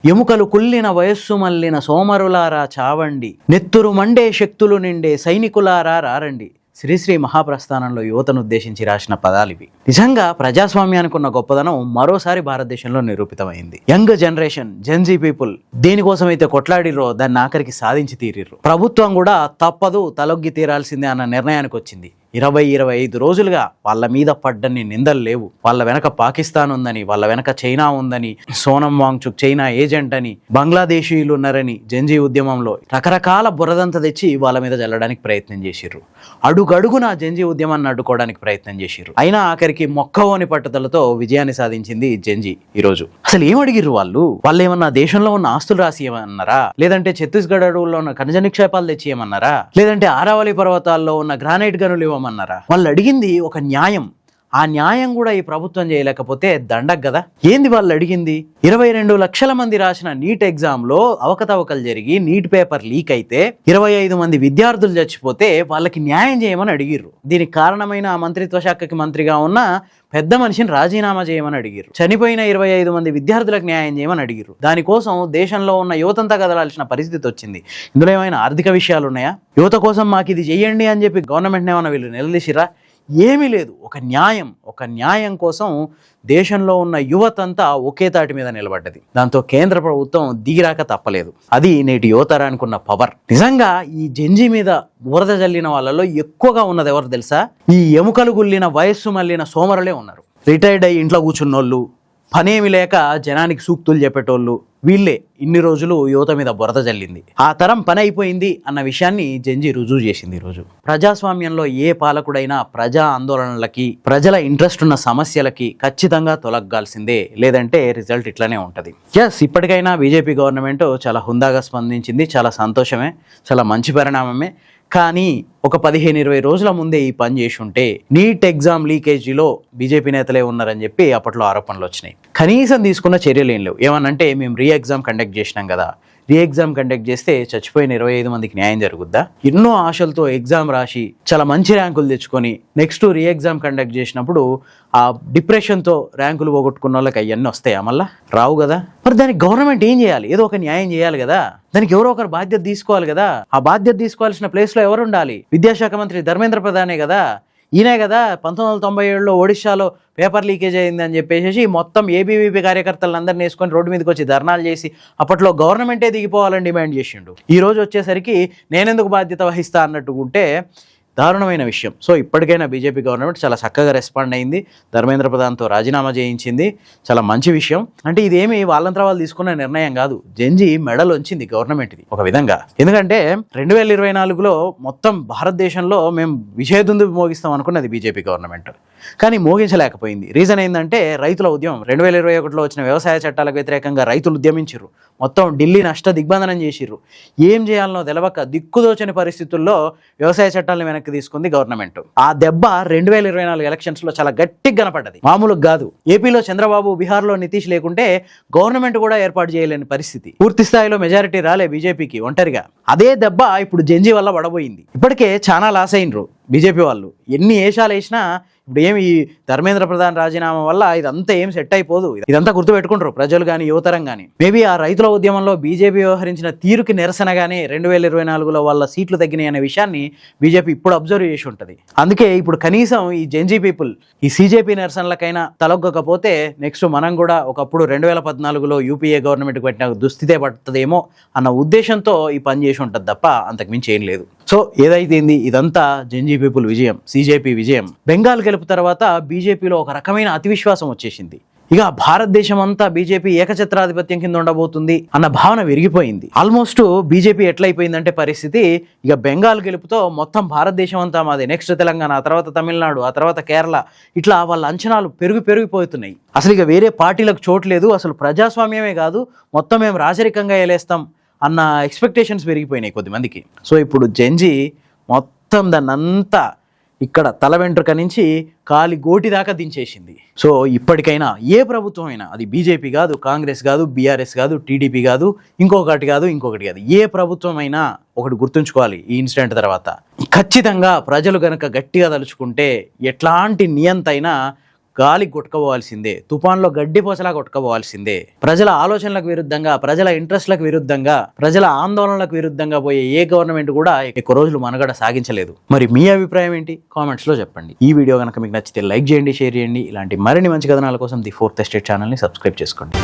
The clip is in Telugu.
ఎముకలు కుల్లిన వయస్సు మల్లిన సోమరులారా చావండి, నెత్తురు మండే శక్తులు నిండే సైనికులారా రారండి. శ్రీశ్రీ మహాప్రస్థానంలో యువతను ఉద్దేశించి రాసిన పదాలు ఇవి. నిజంగా ప్రజాస్వామ్యానికి ఉన్న గొప్పదనం మరోసారి భారతదేశంలో నిరూపితమైంది. యంగ్ జనరేషన్, జెన్జీ పీపుల్ దేనికోసమైతే కొట్లాడిరో దాన్ని ఆఖరికి సాధించి తీరిర్రు. ప్రభుత్వం కూడా తప్పదు, తలొగ్గి తీరాల్సిందే అన్న నిర్ణయానికి వచ్చింది. 20-25 రోజులుగా వాళ్ళ మీద పడ్డన్ని నిందలు లేవు. వాళ్ళ వెనక పాకిస్తాన్ ఉందని, వాళ్ళ వెనక చైనా ఉందని, సోనం వాంగ్చుక్ చైనా ఏజెంట్ అని, బంగ్లాదేశీయులు ఉన్నారని జెన్జీ ఉద్యమంలో రకరకాల బురదంతా తెచ్చి వాళ్ళ మీద చల్లడానికి ప్రయత్నం చేసిర్రు. అడుగడుగున జెన్జీ ఉద్యమాన్ని అడ్డుకోవడానికి ప్రయత్నం చేసిర్రు. అయినా ఆఖరికి మొక్కవోని పట్టుదలతో విజయాన్ని సాధించింది జెన్జీ. ఈరోజు అసలు ఏం అడిగిర్రు వాళ్ళు ఏమన్నా దేశంలో ఉన్న ఆస్తులు రాసి ఏమన్నారా, లేదంటే ఛత్తీస్గఢ్ అడవుల్లో ఉన్న ఖనిజ నిక్షేపాలు తెచ్చి ఏమన్నారా, లేదంటే ఆరావళి పర్వతాల్లో ఉన్న గ్రానైట్ గనులు అన్నారా? వాళ్ళు అడిగింది ఒక న్యాయం. ఆ న్యాయం కూడా ఈ ప్రభుత్వం చేయలేకపోతే దండగ కదా. ఏంది వాళ్ళు అడిగింది? 22 లక్షల మంది రాసిన నీట్ ఎగ్జామ్ లో అవకతవకలు జరిగి నీట్ పేపర్ లీక్ అయితే 25 మంది విద్యార్థులు చచ్చిపోతే వాళ్ళకి న్యాయం చేయమని అడిగిర్రు. దీనికి కారణమైన ఆ మంత్రిత్వ శాఖకి మంత్రిగా ఉన్న పెద్ద మనిషిని రాజీనామా చేయమని అడిగిర్రు. చనిపోయిన 25 మంది విద్యార్థులకు న్యాయం చేయమని అడిగిర్రు. దానికోసం దేశంలో ఉన్న యువతంతా కదలాల్సిన పరిస్థితి వచ్చింది. ఇందులో ఏమైనా ఆర్థిక విషయాలు ఉన్నాయా? యువత కోసం మాకు ఇది చెయ్యండి అని చెప్పి గవర్నమెంట్ని ఏమైనా వీళ్ళు నిలదీసిరా? ఏమీ లేదు. ఒక న్యాయం కోసం దేశంలో ఉన్న యువతంతా ఒకే తాటి మీద నిలబడ్డది. దాంతో కేంద్ర ప్రభుత్వం దిగిరాక తప్పలేదు. అది నేటి యువతరానికి ఉన్న పవర్. నిజంగా ఈ జెన్జీ మీద బురద జల్లిన వాళ్ళలో ఎక్కువగా ఉన్నది ఎవరు తెలుసా? ఈ ఎముకలు గుల్లిన వయస్సు మళ్ళిన సోమరులే ఉన్నారు. రిటైర్డ్ అయ్యి ఇంట్లో కూర్చున్నోళ్ళు, పనేమి లేక జనానికి సూక్తులు చెప్పేటోళ్ళు, వీళ్ళే ఇన్ని రోజులు యువత మీద బురద జల్లింది. ఆ తరం పని అయిపోయింది అన్న విషయాన్ని జెన్జీ రుజువు చేసింది. ఈరోజు ప్రజాస్వామ్యంలో ఏ పాలకుడైనా ప్రజా ఆందోళనలకి, ప్రజల ఇంట్రెస్ట్ ఉన్న సమస్యలకి ఖచ్చితంగా తొలగాల్సిందే, లేదంటే రిజల్ట్ ఇట్లానే ఉంటుంది. ఇప్పటికైనా బీజేపీ గవర్నమెంట్ చాలా హుందాగా స్పందించింది. చాలా సంతోషమే, చాలా మంచి పరిణామమే. కానీ ఒక 15-20 రోజుల ముందే ఈ పని చేసి ఉంటే నీట్ ఎగ్జామ్ లీకేజీలో బీజేపీ నేతలే ఉన్నారని చెప్పి అప్పట్లో ఆరోపణలు వచ్చినాయి. కనీసం తీసుకున్న చర్యలు ఏం లేవు. ఏమనంటే మేము రీ ఎగ్జామ్ కండక్ట్ చేసినాం కదా, రీ ఎగ్జామ్ కండక్ట్ చేస్తే చచ్చిపోయిన 25 మందికి న్యాయం జరుగుద్దా? ఎన్నో ఆశలతో ఎగ్జామ్ రాసి చాలా మంచి ర్యాంకులు తెచ్చుకొని నెక్స్ట్ రీ ఎగ్జామ్ కండక్ట్ చేసినప్పుడు ఆ డిప్రెషన్తో ర్యాంకులు పోగొట్టుకున్న వాళ్ళకి అవన్నీ వస్తాయా? మళ్ళా రావు కదా. మరి దానికి గవర్నమెంట్ ఏం చేయాలి? ఏదో ఒక న్యాయం చేయాలి కదా. దానికి ఎవరో ఒకరు బాధ్యత తీసుకోవాలి కదా. ఆ బాధ్యత తీసుకోవాల్సిన ప్లేస్లో ఎవరు ఉండాలి? విద్యాశాఖ మంత్రి ధర్మేంద్ర ప్రధానే కదా. ఈయనే కదా 1997లో ఒడిశాలో పేపర్ లీకేజ్ అయింది అని చెప్పేసి మొత్తం ఏబీవీపీ కార్యకర్తలందరినీ వేసుకొని రోడ్డు మీదకి వచ్చి ధర్నాలు చేసి అప్పట్లో గవర్నమెంటే దిగిపోవాలని డిమాండ్ చేసిండు. ఈ రోజు వచ్చేసరికి నేనెందుకు బాధ్యత వహిస్తా అన్నట్టుకుంటే దారుణమైన విషయం. సో ఇప్పటికైనా బీజేపీ గవర్నమెంట్ చాలా చక్కగా రెస్పాండ్ అయింది. ధర్మేంద్ర ప్రధాన్తో రాజీనామా చేయించింది. చాలా మంచి విషయం. అంటే ఇదేమి వాళ్ళంతా వాళ్ళు తీసుకున్న నిర్ణయం కాదు. జెన్జీ మెడల్ వచ్చింది గవర్నమెంట్ ఇది ఒక విధంగా. ఎందుకంటే 2024లో మొత్తం భారతదేశంలో మేము విజయదుందుబి మోగిస్తాం అనుకున్నది బీజేపీ గవర్నమెంట్, కానీ మోగించలేకపోయింది. రీజన్ ఏంటంటే రైతుల ఉద్యమం. 2021లో వచ్చిన వ్యవసాయ చట్టాలకు వ్యతిరేకంగా రైతులు ఉద్యమించారు. మొత్తం ఢిల్లీ నష్ట దిగ్బంధనం చేసిర్రు. ఏం చేయాలనో తెలవక దిక్కుదోచని పరిస్థితుల్లో వ్యవసాయ చట్టాలను వెనక్కి తీసుకుంది గవర్నమెంట్. ఆ దెబ్బ 2024 ఎలక్షన్స్ లో చాలా గట్టిగా కనపడ్డది, మామూలుగా కాదు. ఏపీలో చంద్రబాబు, బీహార్లో నితీష్ లేకుంటే గవర్నమెంట్ కూడా ఏర్పాటు చేయలేని పరిస్థితి. పూర్తి స్థాయిలో మెజారిటీ రాలే బీజేపీకి ఒంటరిగా. అదే దెబ్బ ఇప్పుడు జెన్జీ వల్ల పడబోయింది. ఇప్పటికే చాలా లాస్ అయినరు బీజేపీ వాళ్ళు. ఎన్ని ఏషాలు వేసినా ఇప్పుడు ఏమి ఈ ధర్మేంద్ర ప్రధాన్ రాజీనామా వల్ల ఇదంతా ఏం సెట్ అయిపోదు. ఇదంతా గుర్తుపెట్టుకుంటారు ప్రజలు కానీ యువతరం కానీ. మేబీ ఆ రైతుల ఉద్యమంలో బీజేపీ వ్యవహరించిన తీరుకి నిరసనగానే 2024లో వాళ్ళ సీట్లు తగ్గినాయి అనే విషయాన్ని బీజేపీ ఇప్పుడు అబ్జర్వ్ చేసి ఉంటుంది. అందుకే ఇప్పుడు కనీసం ఈ జెన్జీ పీపుల్ ఈ సీజేపీ నిరసనలకైనా తలొగ్గకపోతే నెక్స్ట్ మనం కూడా ఒకప్పుడు 2014లో యూపీఏ గవర్నమెంట్ పెట్టిన దుస్థితే పడుతుందేమో అన్న ఉద్దేశంతో ఈ పని చేసి ఉంటుంది తప్ప అంతకు మించి ఏం లేదు. సో ఏదైతేంది ఇదంతా జెన్జీ పీపుల్ విజయం, సీజేపీ విజయం. బెంగాల్ గెలుపు తర్వాత బీజేపీలో ఒక రకమైన అతివిశ్వాసం వచ్చేసింది. ఇక భారతదేశం అంతా బీజేపీ ఏకఛత్రాధిపత్యం కింద ఉండబోతుంది అన్న భావన విరిగిపోయింది. ఆల్మోస్ట్ బీజేపీ ఎట్లయిపోయిందంటే పరిస్థితి, ఇక బెంగాల్ గెలుపుతో మొత్తం భారతదేశం అంతా మాది, నెక్స్ట్ తెలంగాణ, ఆ తర్వాత తమిళనాడు, ఆ తర్వాత కేరళ, ఇట్లా వాళ్ళ అంచనాలు పెరిగిపోతున్నాయి. అసలు ఇక వేరే పార్టీలకు చోటు లేదు. అసలు ప్రజాస్వామ్యమే కాదు, మొత్తం మేము రాజరికంగా ఏలేస్తాం అన్న ఎక్స్పెక్టేషన్స్ పెరిగిపోయినాయి కొద్దిమందికి. సో ఇప్పుడు జెన్జీ మొత్తం దాన్నంతా ఇక్కడ తల వెంట్రుక నుంచి కాలి గోటి దాకా దించేసింది. సో ఇప్పటికైనా ఏ ప్రభుత్వం అయినా, అది బీజేపీ కాదు, కాంగ్రెస్ కాదు, బీఆర్ఎస్ కాదు, టీడీపీ కాదు, ఇంకొకటి కాదు, ఏ ప్రభుత్వం అయినా ఒకటి గుర్తుంచుకోవాలి ఈ ఇన్సిడెంట్ తర్వాత. ఖచ్చితంగా ప్రజలు గనక గట్టిగా తలుచుకుంటే ఎట్లాంటి నియంత అయినా గాలి కొట్టుకోవాల్సిందే, తుఫాన్లో గడ్డి పోసలా కొట్టుకోవాల్సిందే. ప్రజల ఆలోచనలకు విరుద్ధంగా, ప్రజల ఇంట్రెస్ట్లకు విరుద్ధంగా, ప్రజల ఆందోళనలకు విరుద్ధంగా పోయే ఏ గవర్నమెంట్ కూడా ఎక్కువ రోజులు మనుగడ సాగించలేదు. మరి మీ అభిప్రాయం ఏంటి? కామెంట్స్లో చెప్పండి. ఈ వీడియో కనుక మీకు నచ్చితే లైక్ చేయండి, షేర్ చేయండి. ఇలాంటి మరిన్ని మంచి కథనాల కోసం ది ఫోర్త్ ఎస్టేట్ ఛానల్ని సబ్స్క్రైబ్ చేసుకోండి.